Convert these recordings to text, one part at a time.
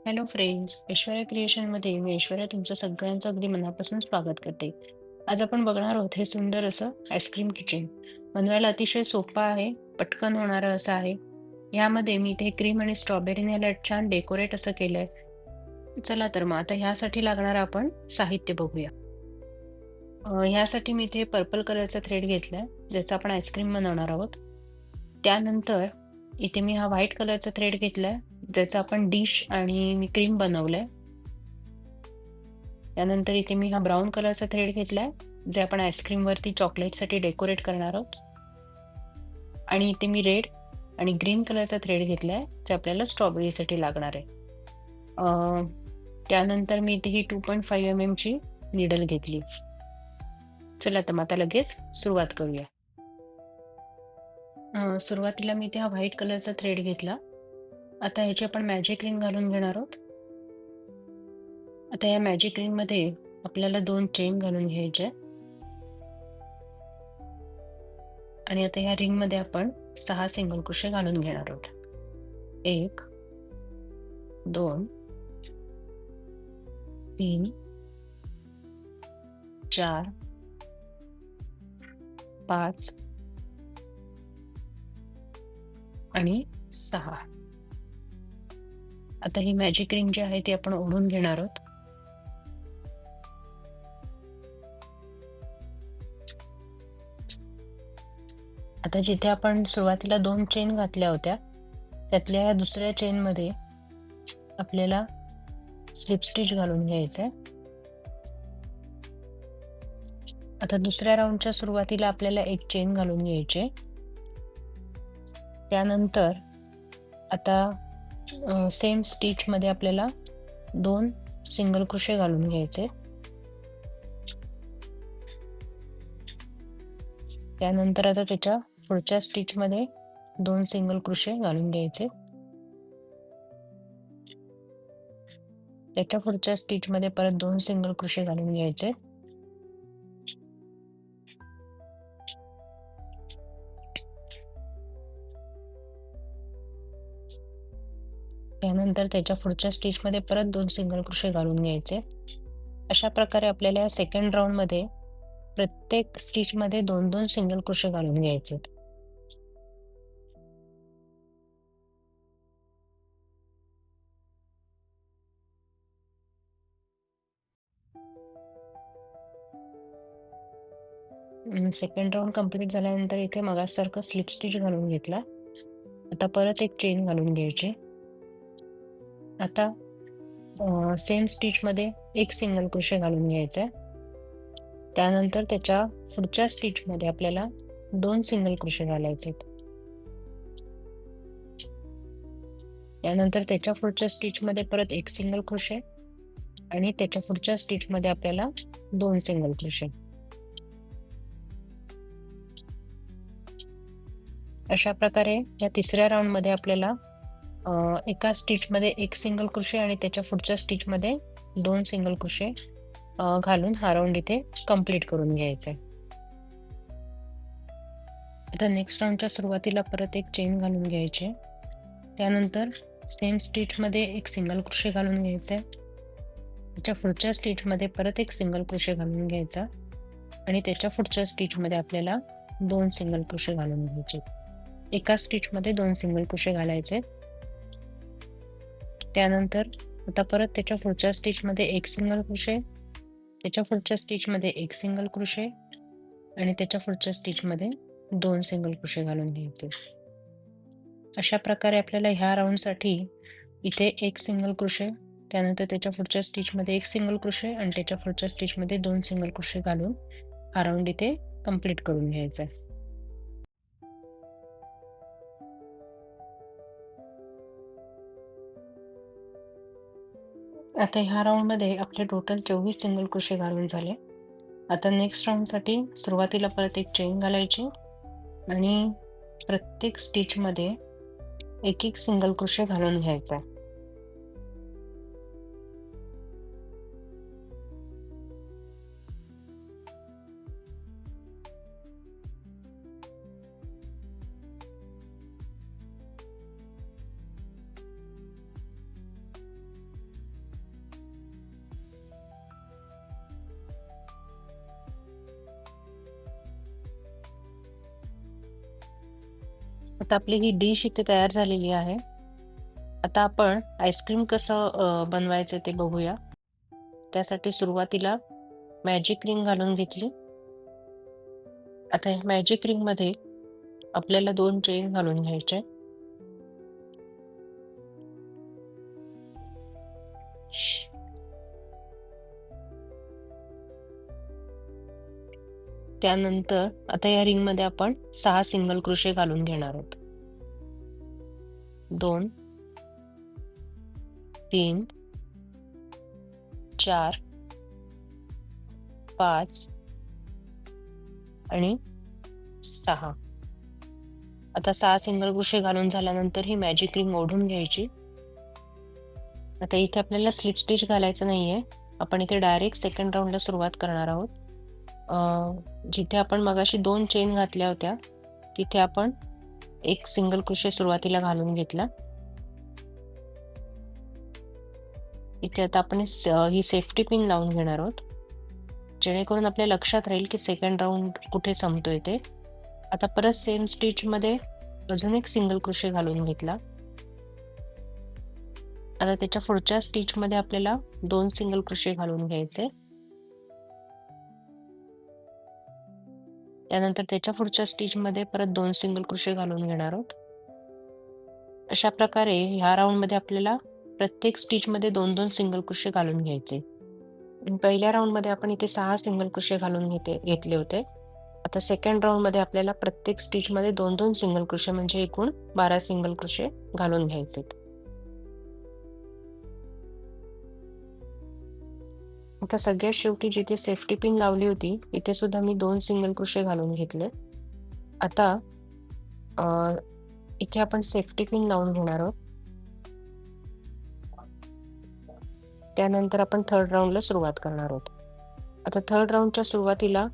Hello friends, Aishwarya क्रिएशनमध्ये मी ऐश्वर्या तुमचं सगळ्यांचं अगदी मनापासून स्वागत करते. आज आपण बघणार आहोत हे सुंदर असं आईस्क्रीम किचन. बनवायला अतिशय सोपं आहे, पटकन होणारं असं आहे. यामध्ये मी इथे क्रीम आणि स्ट्रॉबेरीने याला छान डेकोरेट असं केलंय. चला तर मग आता ह्यासाठी लागणारं आपण साहित्य बघूया. ह्यासाठी मी इथे पर्पल कलरचा थ्रेड घेतलाय, ज्याचा आपण आईस्क्रीम बनवणार आहोत. त्यानंतर इथे मी हा व्हाईट कलरचा थ्रेड घेतलाय, ज्याचा आपण डिश आणि मी क्रीम बनवलंय. त्यानंतर इथे मी हा ब्राऊन कलरचा थ्रेड घेतलाय, जे आपण आईस्क्रीम वरती चॉकलेटसाठी डेकोरेट करणार आहोत. आणि इथे मी रेड आणि ग्रीन कलरचा थ्रेड घेतलाय, जे आपल्याला स्ट्रॉबेरीसाठी लागणार आहे. अ, त्यानंतर मी इथे ही 2.5 mm ची निडल घेतली. चला तर मग आता लगेच सुरुवात करूया. सुरुवातीला मी इथे हा व्हाईट कलरचा थ्रेड घेतला. आता ह्याची आपण मॅजिक रिंग घालून घेणार आहोत. आता या मॅजिक रिंग मध्ये आपल्याला 2 चेन घालून घ्यायचे आणि आता या रिंग मध्ये आपण 6 सिंगल क्रोशे घालून घेणार आहोत. 1 2 3 4 5 आणि 6. आता ही मॅजिक रिंग जी आहे ती आपण ओढून घेणार आहोत. आता जिथे आपण सुरुवातीला 2 चेन घातल्या होत्या, त्यातल्या या दुसऱ्या चेन मध्ये आपल्याला स्लिप स्टिच घालून घ्यायचंय. आता दुसऱ्या राऊंडच्या सुरुवातीला आपल्याला एक चेन घालून घ्यायचे. त्यानंतर आता सेम स्टिच मध्ये आपल्याला 2 सिंगल क्रोशे घालून घ्यायचे. त्यानंतर आता त्याच्या पुढच्या स्टिच मध्ये 2 सिंगल क्रोशे घालून घ्यायचे. त्याच्या पुढच्या स्टिच मध्ये परत 2 सिंगल क्रोशे घालून घ्यायचे. त्यानंतर त्याच्या पुढच्या स्टिच मध्ये परत 2 सिंगल क्रोशे घालून घ्यायचे. अशा प्रकारे आपल्याला या सेकंड राऊंड मध्ये प्रत्येक स्टिच मध्ये 2-2 सिंगल क्रोशे घालून घ्यायचे. सेकंड राऊंड कंप्लीट झाल्यानंतर इथे मगासारखं स्लिप स्टिच घालून घेतला. आता परत एक चेन घालून घ्यायची. आता सेम स्टिच मध्ये एक सिंगल क्रोशे घालून घ्यायचा. त्यानंतर त्याच्या पुढच्या स्टिच मध्ये आपल्याला 2 सिंगल क्रोशे घालायचे. त्यानंतर त्याच्या पुढच्या स्टिच मध्ये परत एक सिंगल क्रोशे आणि त्याच्या पुढच्या स्टिच मध्ये आपल्याला 2 सिंगल क्रोशे. अशा प्रकारे या तिसऱ्या राऊंड मध्ये आपल्याला एका स्टिच मध्ये एक सिंगल क्रोशे आणि त्याच्या पुढच्या स्टिच मध्ये 2 सिंगल क्रोशे घालून हा राऊंड इथे कंप्लीट करून घ्यायचा आहे. आता नेक्स्ट राऊंडच्या सुरुवातीला परत एक चेन घालून घ्यायचे. त्यानंतर सेम स्टिच मध्ये एक सिंगल क्रोशे घालून घ्यायचे. त्याच्या पुढच्या स्टिच मध्ये परत एक सिंगल क्रोशे घालून घ्यायचा आणि त्याच्या पुढच्या स्टिच मध्ये आपल्याला 2 सिंगल क्रोशे घालून घ्यायचे. एका स्टिच मध्ये 2 सिंगल क्रोशे घालायचे. त्यानंतर आता परत त्याच्या पुढच्या स्टिच मध्ये एक सिंगल क्रोशे, त्याच्या पुढच्या स्टिच मध्ये एक सिंगल क्रोशे आणि त्याच्या पुढच्या स्टिच मध्ये 2 सिंगल क्रोशे घालून घ्यायचे. अशा प्रकारे आपल्याला ह्या राऊंड साठी इथे एक सिंगल क्रोशे, त्यानंतर त्याच्या पुढच्या स्टिच मध्ये एक सिंगल क्रोशे आणि त्याच्या पुढच्या स्टिच मध्ये 2 सिंगल क्रोशे घालून हा राऊंड इथे कंप्लीट करून घ्यायचा आहे. आता ह्या राऊंड मध्ये आपले टोटल 24 सिंगल क्रोशे घालून झाले. आता नेक्स्ट राऊंड साठी सुरुवातीला परत एक चेन घालायची आणि प्रत्येक स्टिच मध्ये एक एक सिंगल क्रोशे घालून घ्यायचा. आता आपली ही डिश इथे तयार झालेली आहे. आता आपण आईस्क्रीम कसं बनवायचं ते बघूया. त्यासाठी सुरुवातीला मॅजिक रिंग घालून घेतली. आता या मॅजिक रिंगमध्ये आपल्याला 2 चेन घालून घ्यायचे. त्यानंतर आता या रिंगमध्ये आपण 6 सिंगल क्रोशे घालून घेणार आहोत. 2, 3, 4, 5 आणि 6. आता 6 सिंगल क्रोशे घालून झाल्यानंतर ही मॅजिक रिंग ओढून घ्यायची. आता इथे आपल्याला स्लिप स्टिच घालायचं नाहीये. आपण इथे डायरेक्ट सेकंड राऊंडला सुरुवात करणार आहोत. जिथे आपण मगाशी 2 चेन घातल्या होत्या, तिथे आपण 1 सिंगल क्रोशे सुरुवातीला घालून घेतला. इथे आता आपण ही सेफ्टी पिन लावून घेणार आहोत, जेणेकरून आपल्या लक्षात राहील की सेकंड राऊंड कुठे संपतोय ते. आता परत सेम स्टिचमध्ये अजून 1 सिंगल क्रोशे घालून घेतला. आता त्याच्या पुढच्या स्टिचमध्ये आपल्याला 2 सिंगल क्रोशे घालून घ्यायचे. त्यानंतर त्याच्या पुढच्या स्टिचमध्ये परत 2 सिंगल क्रोशे घालून घेणार आहोत. अशा प्रकारे ह्या राऊंडमध्ये आपल्याला प्रत्येक स्टिचमध्ये 2-2 सिंगल क्रोशे घालून घ्यायचे. पहिल्या राऊंडमध्ये आपण इथे 6 सिंगल क्रोशे घालून घेतले होते. आता सेकंड राऊंडमध्ये आपल्याला प्रत्येक स्टिचमध्ये 2-2 सिंगल क्रोशे म्हणजे एकूण 12 सिंगल क्रोशे घालून घ्यायचे. आता सगळ्यात शेवटी जिथे सेफ्टी पिन लावली होती, इथे सुद्धा मी 2 सिंगल क्रोशे घालून घेतले. आता इथे आपण सेफ्टी पिन लावून घेणार आहोत. त्यानंतर आपण थर्ड राऊंडला सुरुवात करणार आहोत. आता थर्ड राऊंडच्या सुरुवातीला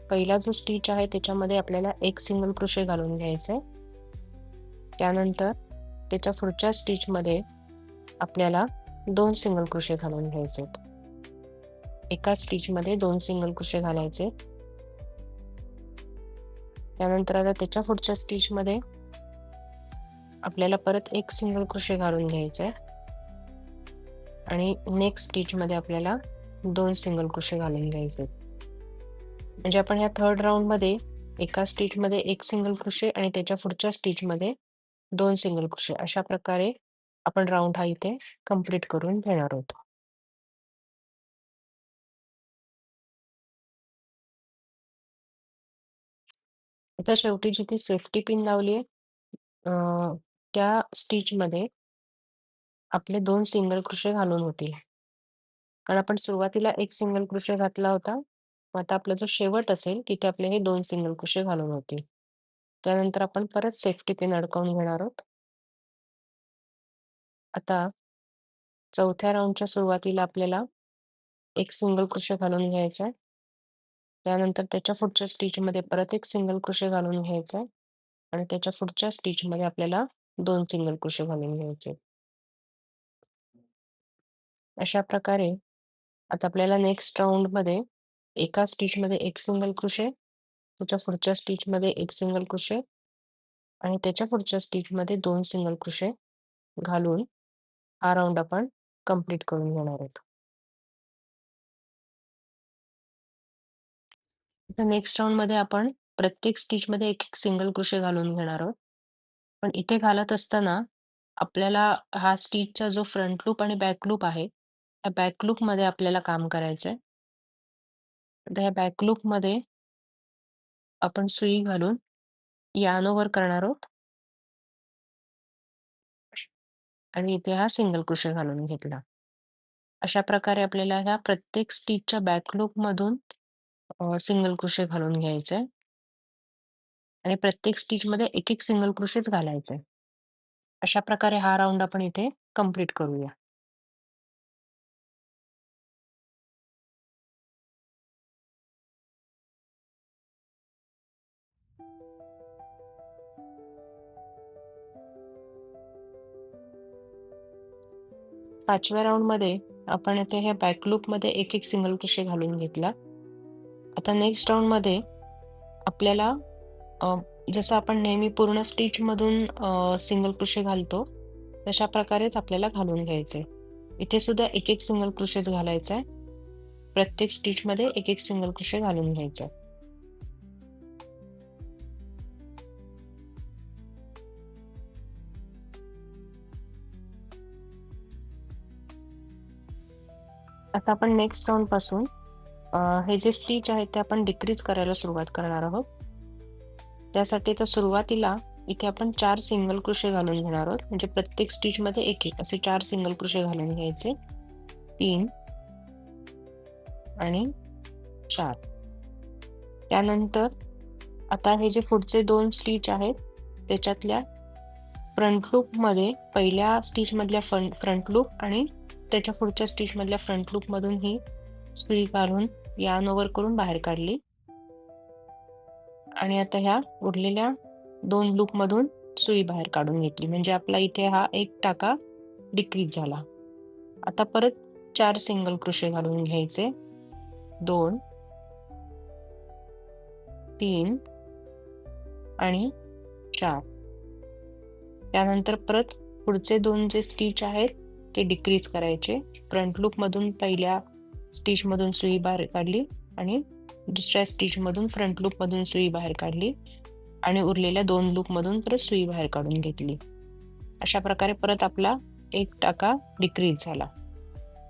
पहिला जो स्टिच आहे त्याच्यामध्ये आपल्याला 1 सिंगल क्रोशे घालून घ्यायचे. त्यानंतर त्याच्या पुढच्या स्टिचमध्ये आपल्याला 2 सिंगल क्रोशे घालून घ्यायचे. एका स्टिचमध्ये 2 सिंगल क्रोशे घालायचे. त्यानंतर आता त्याच्या पुढच्या स्टिचमध्ये आपल्याला परत 1 सिंगल क्रोशे घालून घ्यायचे आणि नेक्स्ट स्टिचमध्ये आपल्याला 2 सिंगल क्रोशे घालून घ्यायचे. म्हणजे आपण ह्या थर्ड राऊंडमध्ये एका स्टिचमध्ये 1 सिंगल क्रोशे आणि त्याच्या पुढच्या स्टिचमध्ये 2 सिंगल क्रोशे अशा प्रकारे आपण राऊंड हा इथे कंप्लीट करून घेणार आहोत. आता शेवटी जिथे सेफ्टी पिन लावली आहे त्या स्टिचमध्ये आपले 2 सिंगल क्रोशे घालून होतील. कारण आपण सुरुवातीला 1 सिंगल क्रोशे घातला होता. मग आता आपला जो शेवट असेल तिथे आपले हे 2 सिंगल क्रोशे घालून होतील. त्यानंतर आपण परत सेफ्टी पिन अडकवून घेणार आहोत. आता चौथ्या राऊंडच्या सुरुवातीला आपल्याला 1 सिंगल क्रोशे घालून घ्यायचा आहे. त्यानंतर त्याच्या पुढच्या स्टिचमध्ये परत 1 सिंगल क्रोशे घालून घ्यायचा आहे आणि त्याच्या पुढच्या स्टिचमध्ये आपल्याला 2 सिंगल क्रोशे घालून घ्यायचे. अशा प्रकारे आता आपल्याला नेक्स्ट राऊंडमध्ये एका स्टिचमध्ये 1 सिंगल क्रोशे, त्याच्या पुढच्या स्टिचमध्ये 1 सिंगल क्रोशे आणि त्याच्या पुढच्या स्टिचमध्ये 2 सिंगल क्रोशे घालून हा राऊंड आपण कंप्लीट करून घेणार आहोत. आता नेक्स्ट राऊंडमध्ये आपण प्रत्येक स्टिचमध्ये 1-1 सिंगल क्रोशे घालून घेणार आहोत. पण इथे घालत असताना आपल्याला हा स्टिचचा जो फ्रंट लूप आणि बॅक लूप आहे, त्या बॅक लूपमध्ये आपल्याला काम करायचंय. आता या बॅक लूपमध्ये आपण सुई घालून यार्न ओव्हर करणार आहोत आणि इथे हा सिंगल क्रोशे घालून घेतला. अशा प्रकारे आपल्याला ह्या प्रत्येक स्टिचच्या बॅक लूपमधून सिंगल क्रोशे घालून घ्यायचे आणि प्रत्येक स्टिचमध्ये 1-1 सिंगल क्रोशेच घालायचे. अशा प्रकारे हा राऊंड आपण इथे कंप्लीट करूया. पाचव्या राऊंडमध्ये आपण इथे ह्या बॅक लूपमध्ये 1-1 सिंगल क्रोशे घालून घेतला. आता नेक्स्ट राऊंडमध्ये आपल्याला जसं आपण नेहमी पूर्ण स्टिचमधून सिंगल क्रोशे घालतो, तशा प्रकारेच आपल्याला घालून घ्यायचंय. इथे सुद्धा एक सिंगल क्रोशेच घालायचा आहे. प्रत्येक स्टिचमध्ये एक सिंगल क्रोशे घालून घ्यायचा. आता आपण नेक्स्ट राउंड पासून हे जे स्टिच आहेत ते आपण डिक्रीज करायला सुरुवात करणार आहोत. त्यासाठी तर सुरुवातीला इथे आपण 4 सिंगल क्रोशे घालून घेणार आहोत. म्हणजे प्रत्येक स्टिचमध्ये एक असे 4 सिंगल क्रोशे घालून घ्यायचे. 3 आणि 4. त्यानंतर आता हे जे पुढचे 2 स्टिच आहेत त्याच्यातल्या फ्रंट लूपमध्ये पहिल्या स्टिचमधल्या फ्रंट लूप आणि त्याच्या पुढच्या स्टिचमधल्या फ्रंट लूपमधून ही सुई काढून यार्न ओव्हर करून बाहेर काढली आणि आता ह्या उरलेल्या 2 लूपमधून सुई बाहेर काढून घेतली. म्हणजे आपला इथे हा एक टाका डिक्रीज झाला. आता परत 4 सिंगल क्रोशे घालून घ्यायचे. 2 3 आणि 4. त्यानंतर परत पुढचे 2 जे स्टिच आहेत ते डिक्रीज करायचे. फ्रंट लूपमधून पहिल्या स्टिचमधून सुई बाहेर काढली आणि दुसऱ्या स्टिचमधून फ्रंट लूपमधून सुई बाहेर काढली आणि उरलेल्या 2 लूपमधून परत सुई बाहेर काढून घेतली. अशा प्रकारे परत आपला एक टाका डिक्रीज झाला.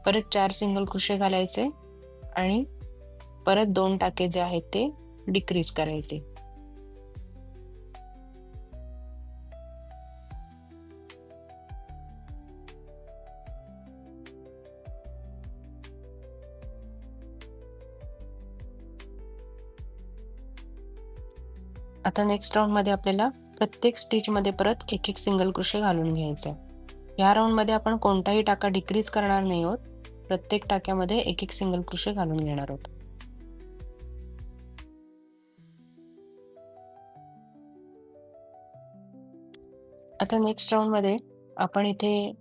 परत 4 सिंगल क्रोशे घालायचे आणि परत 2 टाके जे आहेत ते डिक्रीज करायचे. आता नेक्स्ट राउंडमध्ये आपल्याला प्रत्येक स्टिचमध्ये परत एक सिंगल क्रोशे घालून घ्यायचा आहे. या राउंडमध्ये आपण कोणताही टाका डिक्रीज करणार नाही आहोत. प्रत्येक टाक्यामध्ये एक सिंगल क्रोशे घालून घेणार आहोत. आता नेक्स्ट राउंडमध्ये आपण इथे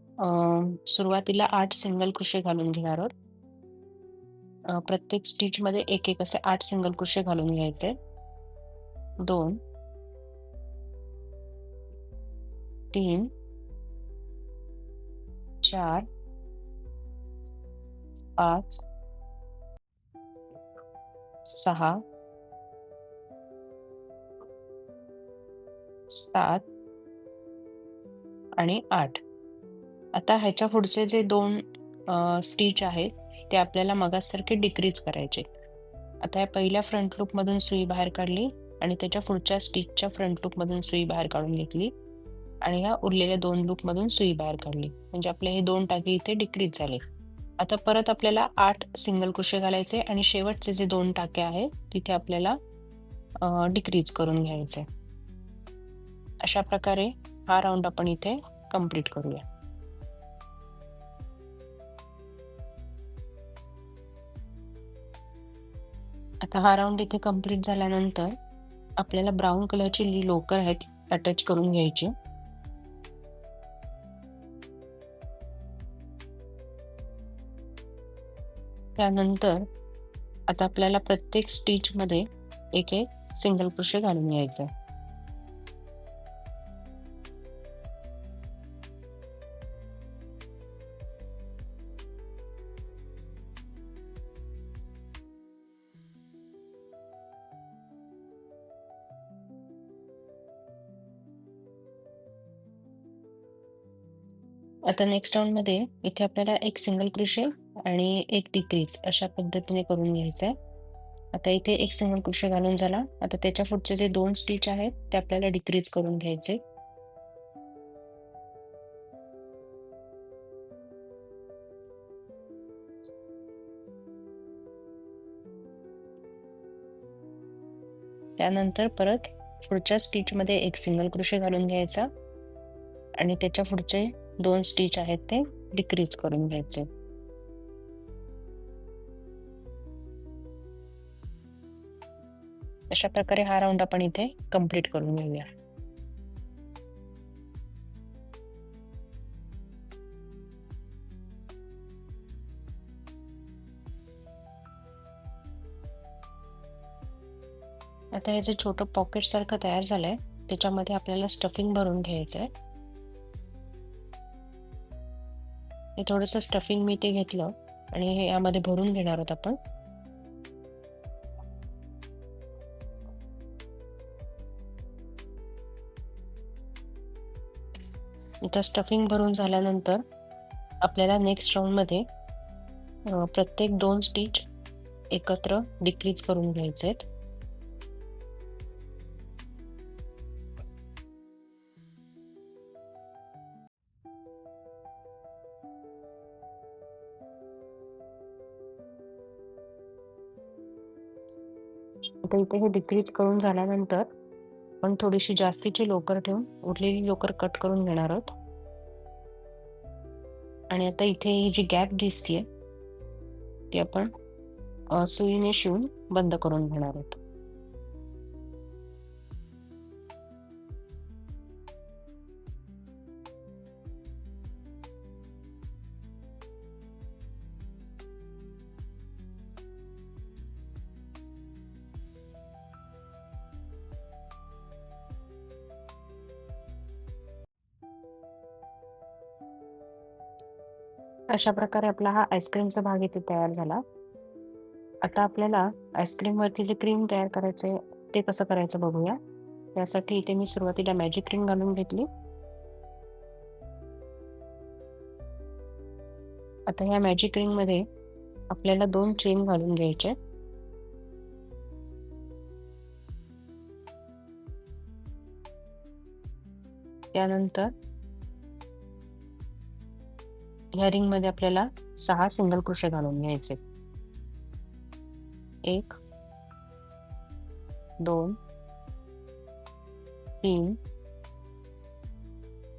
सुरुवातीला 8 सिंगल क्रोशे घालून घेणार आहोत. प्रत्येक स्टिचमध्ये एक असे 8 सिंगल क्रोशे घालून घ्यायचे. 2 3 4 5 6 7 आणि 8. आता ह्याच्या पुढचे जे 2 स्टिच आहेत ते आपल्याला मगाचसारखे डिक्रीज करायचे. आता या पहिल्या फ्रंट लूपमधून सुई बाहेर काढली आणि त्याच्या पुढच्या स्टिचच्या फ्रंट लूपमधून सुई बाहेर काढून घेतली आणि ह्या उरलेल्या 2 लूपमधून सुई बाहेर काढली. म्हणजे आपले हे 2 टाके इथे डिक्रीज झाले. आता परत आपल्याला 8 सिंगल क्रोशे घालायचे आणि शेवटचे जे 2 टाके आहेत तिथे आपल्याला डिक्रीज करून घ्यायचे. अशा प्रकारे हा राउंड आपण इथे कंप्लीट करूया. आता हा राउंड इथे कंप्लीट झाल्यानंतर आपल्याला ब्राऊन कलरची लोकर आहेत अटॅच करून घ्यायची. त्यानंतर आता आपल्याला प्रत्येक स्टिचमध्ये एक सिंगल क्रोशे घालून घ्यायचं. आता नेक्स्ट राउंडमध्ये इथे आपल्याला एक सिंगल क्रोशे आणि एक डिक्रीज अशा पद्धतीने करून घ्यायचं आहे. आता इथे एक सिंगल क्रोशे घालून झाला. आता त्याच्या पुढचे जे 2 स्टिच आहेत ते आपल्याला डिक्रीज करून घ्यायचे. त्यानंतर परत पुढच्या स्टिचमध्ये एक सिंगल क्रोशे घालून घ्यायचा आणि त्याच्या पुढचे 2 स्टिच आहेत ते डिक्रीज करून घ्यायचे. अशा प्रकारे हा राउंड आपण इथे कंप्लीट करून घेऊया. आता हे जे छोटं पॉकेट सारखं तयार झालंय त्याच्यामध्ये आपल्याला स्टफिंग भरून घ्यायचंय. हे थोडंसं स्टफिंग मी ते घेतलं आणि हे यामध्ये भरून घेणार आहोत आपण. इथं स्टफिंग भरून झाल्यानंतर आपल्याला नेक्स्ट राऊंडमध्ये प्रत्येक 2 स्टिच एकत्र डिक्रीज करून घ्यायचे आहेत. आता इथे हे डिक्रीज करून झाल्यानंतर आपण थोडीशी जास्तीची लोकर ठेवून उरलेली लोकर कट करून घेणार आहोत. आणि आता इथे ही जी गॅप दिसतीये ती आपण सुईने शिवून बंद करून घेणार आहोत. अशा प्रकारे आपला हा आईस्क्रीमचा भाग इथे तयार झाला. आता आपल्याला आईस्क्रीम वरती जे क्रीम तयार करायचंय ते कसं करायचं बघूया. त्यासाठी इथे मी सुरुवातीला मॅजिक रिंग घालून घेतली. आता ह्या मॅजिक रिंग मध्ये आपल्याला 2 चेन घालून घ्यायचे. त्यानंतर ह्या रिंग मध्ये आपल्याला 6 सिंगल क्रोशे घालून घ्यायचे. 1 2 3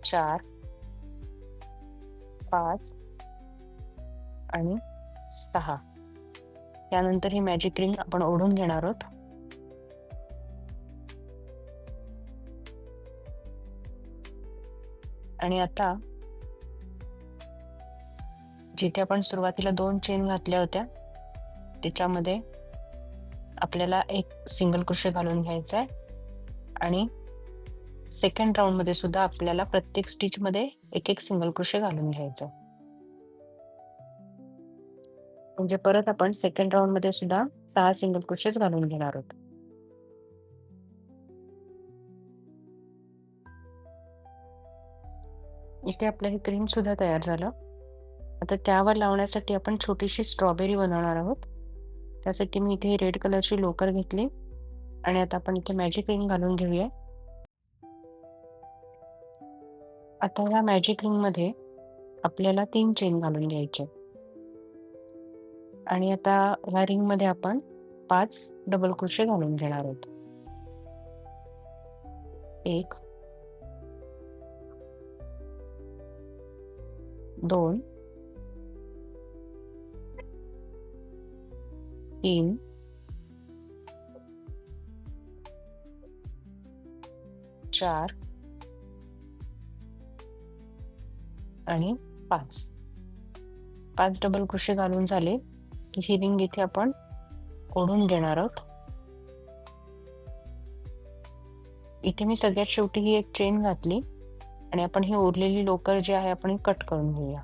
4 5 आणि 6. त्यानंतर ही मॅजिक रिंग आपण ओढून घेणार आहोत. आणि आता जिथे आपण सुरुवातीला 2 चेन घातल्या होत्या त्याच्यामध्ये आपल्याला एक सिंगल क्रोशे घालून घ्यायचा आहे. आणि सेकंड राऊंड मध्ये सुद्धा आपल्याला प्रत्येक स्टिच मध्ये एक सिंगल क्रोशे घालून घ्यायचा. म्हणजे परत आपण सेकंड राऊंड मध्ये सुद्धा 6 सिंगल क्रोशेस घालून घेणार आहोत. इथे आपलं हे क्रीम सुद्धा तयार झालं. आता त्यावर लावण्यासाठी आपण छोटीशी स्ट्रॉबेरी बनवणार आहोत. त्यासाठी मी इथे रेड कलरची लोकर घेतली आणि आता आपण इथे मॅजिक रिंग घालून घेऊया. आता ह्या मॅजिक रिंग मध्ये आपल्याला 3 चेन घालून घ्यायचे. आणि आता ह्या रिंग मध्ये आपण 5 डबल क्रोशे घालून घेणार आहोत. 1 2 3 4 आणि 5 डबल क्रोशे घालून झाले की ही रिंग इथे आपण ओढून घेणार आहोत. इथे मी सगळ्यात शेवटी ही एक चेन घातली आणि आपण ही उरलेली लोकर जी आहे आपण कट करून घेऊया.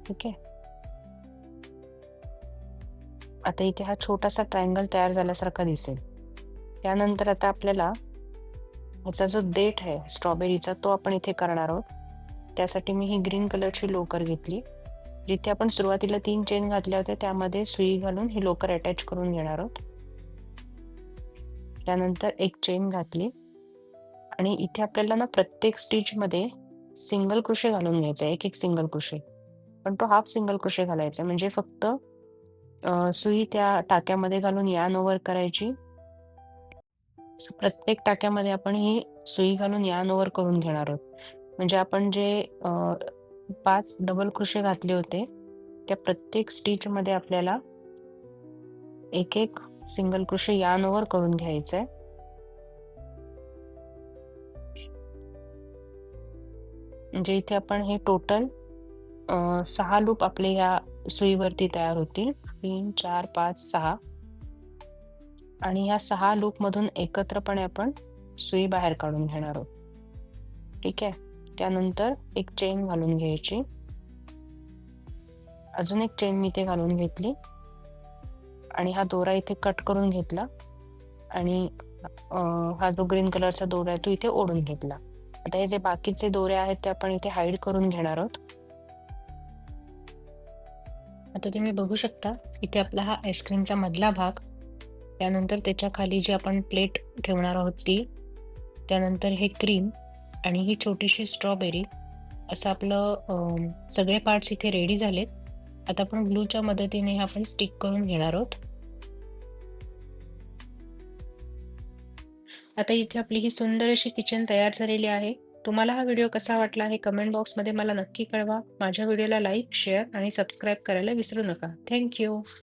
ठीक आहे. आता इथे हा छोटासा ट्रायंगल तयार झाल्यासारखा दिसेल. त्यानंतर आता आपल्याला ह्याचा जो देठ आहे स्ट्रॉबेरीचा तो आपण इथे करणार आहोत. त्यासाठी मी ही ग्रीन कलरची लोकर घेतली. जिथे आपण सुरुवातीला 3 चेन घातल्या होत्या त्यामध्ये सुई घालून ही लोकर अटॅच करून घेणार आहोत. त्यानंतर एक चेन घातली आणि इथे आपल्याला ना प्रत्येक स्टिच मध्ये सिंगल क्रोशे घालून घ्यायचा आहे. एक सिंगल क्रोशे, पण तो हाफ सिंगल क्रोशे घालायचा म्हणजे फक्त सुई त्या टाक्यामध्ये घालून यार्न ओव्हर करायची. प्रत्येक टाक्यामध्ये आपण ही सुई घालून यार्न ओव्हर करून घेणार आहोत. म्हणजे आपण जे 5 डबल क्रोशे घातले होते त्या प्रत्येक स्टिच मध्ये आपल्याला एक सिंगल क्रोशे यार्न ओव्हर करून घ्यायचंय. म्हणजे इथे आपण हे टोटल 6 लूप आपले या सुईवरती तयार होतील. 3 4 5 6 आणि ह्या 6 लूपमधून एकत्रपणे आपण सुई बाहेर काढून घेणार आहोत. ठीक आहे. त्यानंतर एक चेन घालून घ्यायची. अजून एक चेन मी इथे घालून घेतली आणि हा दोरा इथे कट करून घेतला आणि हा जो ग्रीन कलरचा दोरा आहे तो इथे ओढून घेतला. आता हे जे बाकीचे दोरे आहेत ते आपण इथे हाईड करून घेणार आहोत. आता तुम्ही बघू शकता इथे आपला हा आईस्क्रीमचा मधला भाग, त्यानंतर त्याच्या खाली जी आपण प्लेट ठेवणार आहोत ती, त्यानंतर हे क्रीम आणि ही छोटीशी स्ट्रॉबेरी, असं आपलं सगळे पार्ट्स इथे रेडी झालेत. आता आपण ग्लूच्या मदतीने हे आपण स्टिक करून घेणार आहोत. आता इथे आपली ही सुंदर अशी किचन तयार झालेली आहे. तुम्हाला हा व्हिडिओ कसा वाटला हे कमेंट बॉक्समध्ये मला नक्की कळवा. माझ्या व्हिडिओला लाईक, शेअर आणि सबस्क्राईब करायला विसरू नका. Thank you.